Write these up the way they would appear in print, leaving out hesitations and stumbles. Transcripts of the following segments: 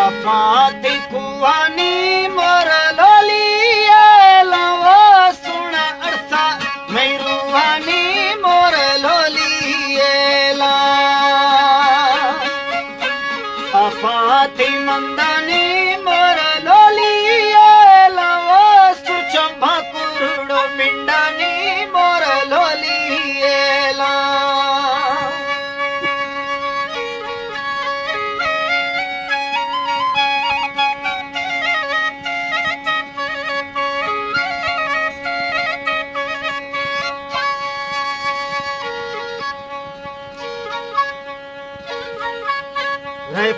अपाती कुवानी मोर lolly लवा सुन अरसा मैरुवानी मोर lolly ला अपाती मंदानी मोर lolly लवा सुचंभा कुरुडो मिंडानी मोर लोली ला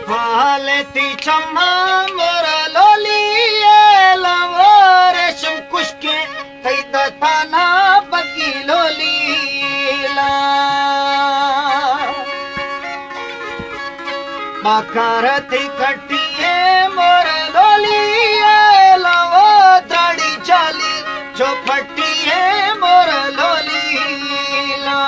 पालती चम्मा मोर लोली लवो रेशम कुशके कई ताना बकी लोली ला बाकारती कटिए मोर लोली लवो दाड़ी चाली चौपटिए मोर लोली ला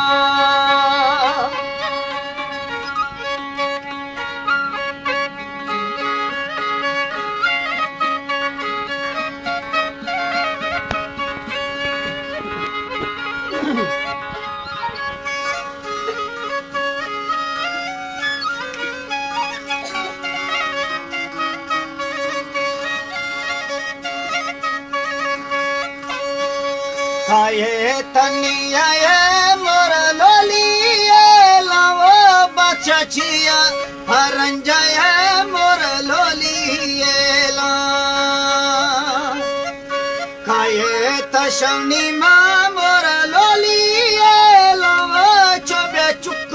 खाए तनिया मोर लोली लावो बच्चा छिया हरंजय मोर लोली ला खाए तशनी माँ मोर लोली लावो चोबे चुक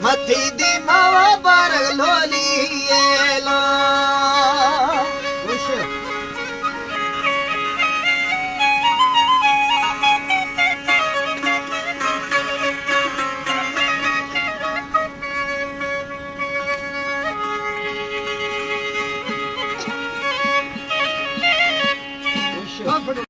मथी दी मावा बर लोली